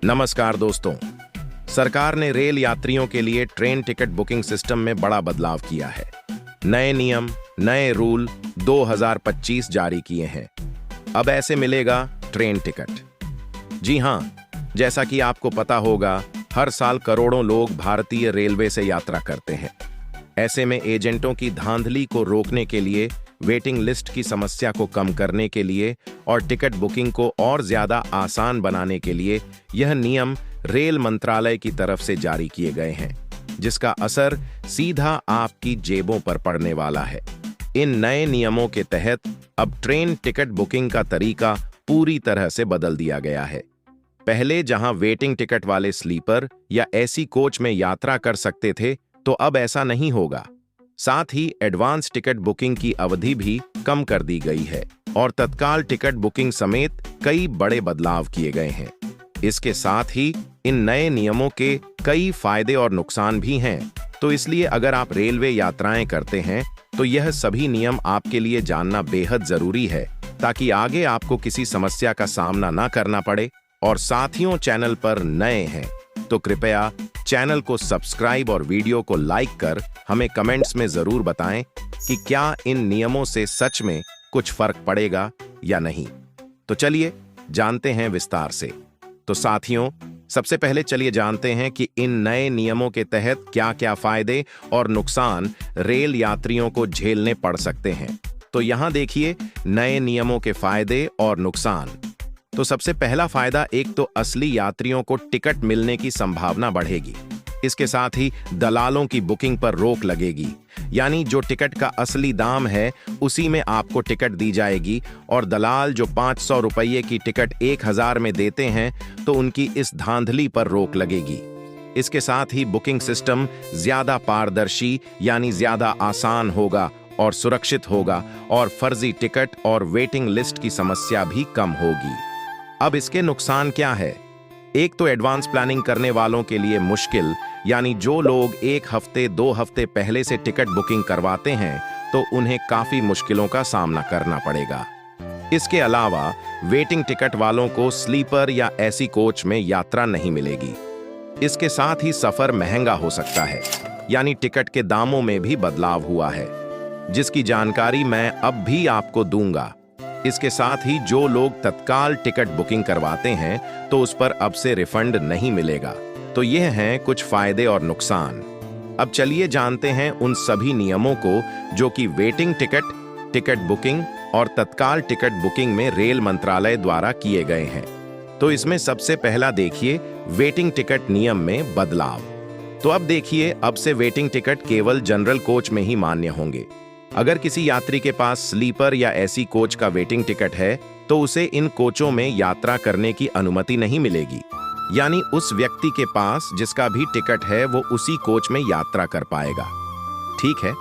नमस्कार दोस्तों। सरकार ने रेल यात्रियों के लिए ट्रेन टिकट बुकिंग सिस्टम में बड़ा बदलाव किया है। नए नियम, नए रूल 2025 जारी किए हैं। अब ऐसे मिलेगा ट्रेन टिकट। जी हां, जैसा कि आपको पता होगा, हर साल करोड़ों लोग भारतीय रेलवे से यात्रा करते हैं। ऐसे में एजेंटों की धांधली को रोकने के लिए, वेटिंग लिस्ट की समस्या को कम करने के लिए और टिकट बुकिंग को और ज्यादा आसान बनाने के लिए यह नियम रेल मंत्रालय की तरफ से जारी किए गए हैं, जिसका असर सीधा आपकी जेबों पर पड़ने वाला है। इन नए नियमों के तहत अब ट्रेन टिकट बुकिंग का तरीका पूरी तरह से बदल दिया गया है। पहले जहां वेटिंग टिकट वाले स्लीपर या एसी कोच में यात्रा कर सकते थे, तो अब ऐसा नहीं होगा। साथ ही एडवांस टिकट बुकिंग की अवधि भी कम कर दी गई है और तत्काल टिकट बुकिंग समेत कई बड़े बदलाव किए गए हैं। इसके साथ ही इन नए नियमों के कई फायदे और नुकसान भी हैं, तो इसलिए अगर आप रेलवे यात्राएं करते हैं तो यह सभी नियम आपके लिए जानना बेहद जरूरी है, ताकि आगे आपको किसी समस्या का सामना ना करना पड़े। और साथियों, चैनल पर नए हैं तो कृपया चैनल को सब्सक्राइब और वीडियो को लाइक कर हमें कमेंट्स में जरूर बताएं कि क्या इन नियमों से सच में कुछ फर्क पड़ेगा या नहीं। तो चलिए जानते हैं विस्तार से। तो साथियों, सबसे पहले चलिए जानते हैं कि इन नए नियमों के तहत क्या-क्या फायदे और नुकसान रेल यात्रियों को झेलने पड़ सकते हैं। तो यहां देखिए नए नियमों के फायदे और नुकसान। तो सबसे पहला फायदा, एक तो असली यात्रियों को टिकट मिलने की संभावना बढ़ेगी। इसके साथ ही दलालों की बुकिंग पर रोक लगेगी, यानी जो टिकट का असली दाम है उसी में आपको टिकट दी जाएगी और दलाल जो 500 रुपये की टिकट 1000 में देते हैं, तो उनकी इस धांधली पर रोक लगेगी। इसके साथ ही बुकिंग सिस्टम ज्यादा पारदर्शी यानी ज्यादा आसान होगा और सुरक्षित होगा और फर्जी टिकट और वेटिंग लिस्ट की समस्या भी कम होगी। अब इसके नुकसान क्या है? एक तो एडवांस प्लानिंग करने वालों के लिए मुश्किल, यानी जो लोग 1 हफ्ते 2 हफ्ते पहले से टिकट बुकिंग करवाते हैं तो उन्हें काफी मुश्किलों का सामना करना पड़ेगा। इसके अलावा वेटिंग टिकट वालों को स्लीपर या एसी कोच में यात्रा नहीं मिलेगी। इसके साथ ही सफर महंगा हो सकता है, यानी टिकट के दामों में भी बदलाव हुआ है, जिसकी जानकारी मैं अब भी आपको दूंगा। इसके साथ ही जो लोग तत्काल टिकट बुकिंग करवाते हैं तो उस पर अब से रिफंड नहीं मिलेगा। तो यह हैं कुछ फायदे और नुकसान। अब चलिए जानते हैं उन सभी नियमों को जो कि वेटिंग टिकट, टिकट बुकिंग और तत्काल टिकट बुकिंग में रेल मंत्रालय द्वारा किए गए हैं। तो इसमें सबसे पहला देखिए वेटिंग टिकट नियम में बदलाव। तो अब देखिए, अब से वेटिंग टिकट केवल जनरल कोच में ही मान्य होंगे। अगर किसी यात्री के पास स्लीपर या एसी कोच का वेटिंग टिकट है तो उसे इन कोचों में यात्रा करने की अनुमति नहीं मिलेगी, यानी उस व्यक्ति के पास जिसका भी टिकट है वो उसी कोच में यात्रा कर पाएगा। ठीक है,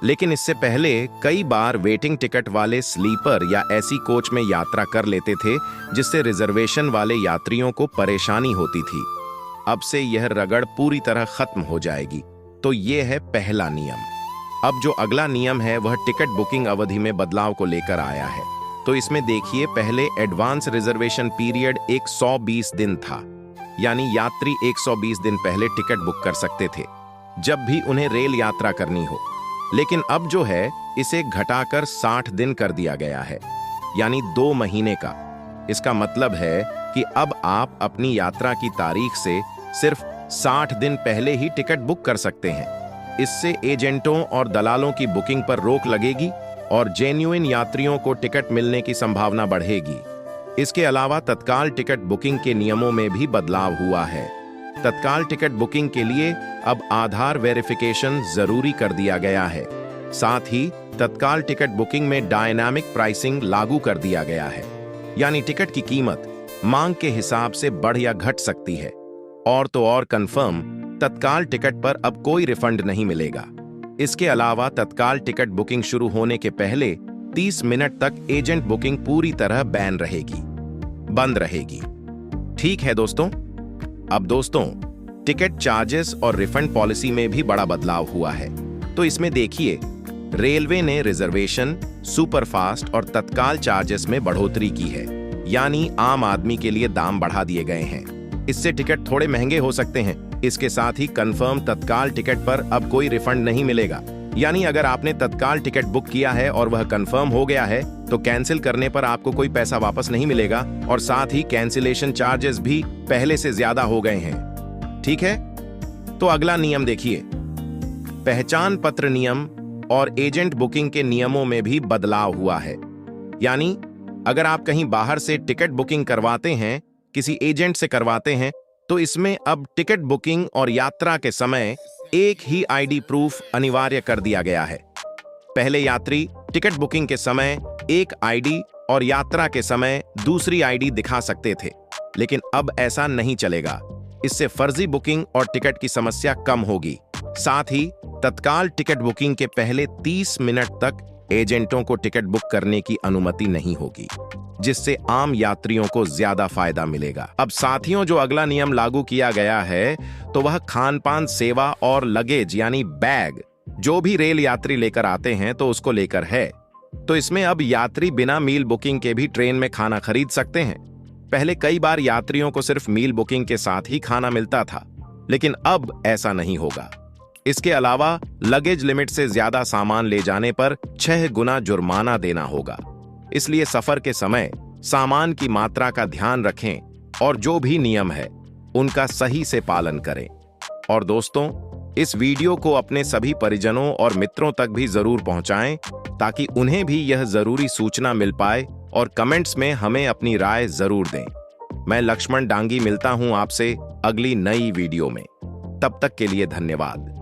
लेकिन इससे पहले कई बार वेटिंग टिकट वाले स्लीपर या एसी कोच में यात्रा कर लेते थे, जिससे रिजर्वेशन वाले यात्रियों को परेशानी होती थी। अब से यह रगड़ पूरी तरह खत्म हो जाएगी। तो ये है पहला नियम। अब जो अगला नियम है वह टिकट बुकिंग अवधि में बदलाव को लेकर आया है। तो इसमें देखिए, पहले एडवांस रिजर्वेशन पीरियड 120 दिन था, यानी यात्री 120 दिन पहले टिकट बुक कर सकते थे जब भी उन्हें रेल यात्रा करनी हो। लेकिन अब जो है इसे घटाकर 60 दिन कर दिया गया है, यानी 2 महीने का। इसका मतलब है कि अब आप अपनी यात्रा की तारीख से सिर्फ 60 दिन पहले ही टिकट बुक कर सकते हैं। इससे एजेंटों और दलालों की बुकिंग पर रोक लगेगी और जेन्युइन यात्रियों को टिकट मिलने की संभावना बढ़ेगी। इसके अलावा तत्काल टिकट बुकिंग के नियमों में भी बदलाव हुआ है। तत्काल टिकट बुकिंग के लिए अब आधार वेरिफिकेशन जरूरी कर दिया गया है। साथ ही तत्काल टिकट बुकिंग में डायनामिक प्राइसिंग लागू कर दिया गया है, यानी टिकट की कीमत मांग के हिसाब से बढ़ या घट सकती है। और तो और कंफर्म, तत्काल टिकट पर अब कोई रिफंड नहीं मिलेगा। इसके अलावा तत्काल टिकट बुकिंग शुरू होने के पहले 30 मिनट तक एजेंट बुकिंग पूरी तरह बंद रहेगी। ठीक है दोस्तों। अब दोस्तों, टिकट चार्जेस और रिफंड पॉलिसी में भी बड़ा बदलाव हुआ है। तो इसमें देखिए, रेलवे ने रिजर्वेशन, सुपरफास्ट और तत्काल चार्जेस में बढ़ोतरी की है, यानी आम आदमी के लिए दाम बढ़ा दिए गए हैं। इससे टिकट थोड़े महंगे हो सकते हैं। इसके साथ ही कंफर्म तत्काल टिकट पर अब कोई रिफंड नहीं मिलेगा। यानी अगर आपने तत्काल टिकट बुक किया है और वह कंफर्म हो गया है तो कैंसिल करने पर आपको कोई पैसा वापस नहीं मिलेगा और साथ ही कैंसिलेशन चार्जेस भी पहले से ज्यादा हो गए हैं। ठीक है, तो अगला नियम देखिए। पहचान पत्र नियम और एजेंट बुकिंग के नियमों में भी बदलाव हुआ है। यानी अगर आप कहीं बाहर से टिकट बुकिंग करवाते हैं, किसी एजेंट से करवाते हैं, तो इसमें अब टिकट बुकिंग और यात्रा के समय एक ही आईडी प्रूफ अनिवार्य कर दिया गया है। पहले यात्री टिकट बुकिंग के समय एक आईडी और यात्रा के समय दूसरी आईडी दिखा सकते थे, लेकिन अब ऐसा नहीं चलेगा। इससे फर्जी बुकिंग और टिकट की समस्या कम होगी। साथ ही तत्काल टिकट बुकिंग के पहले 30 मिनट तक एजेंटों को टिकट बुक करने की अनुमति नहीं होगी, जिससे आम यात्रियों को ज्यादा फायदा मिलेगा। अब साथियों, जो अगला नियम लागू किया गया है तो वह खान पान सेवा और लगेज यानी बैग जो भी रेल यात्री लेकर आते हैं तो उसको लेकर है। तो इसमें अब यात्री बिना मील बुकिंग के भी ट्रेन में खाना खरीद सकते हैं। पहले कई बार यात्रियों को सिर्फ मील बुकिंग के साथ ही खाना मिलता था, लेकिन अब ऐसा नहीं होगा। इसके अलावा लगेज लिमिट से ज्यादा सामान ले जाने पर 6 गुना जुर्माना देना होगा। इसलिए सफर के समय सामान की मात्रा का ध्यान रखें और जो भी नियम है उनका सही से पालन करें। और दोस्तों, इस वीडियो को अपने सभी परिजनों और मित्रों तक भी जरूर पहुंचाएं ताकि उन्हें भी यह जरूरी सूचना मिल पाए और कमेंट्स में हमें अपनी राय जरूर दें। मैं लक्ष्मण डांगी मिलता हूं आपसे अगली नई वीडियो में। तब तक के लिए धन्यवाद।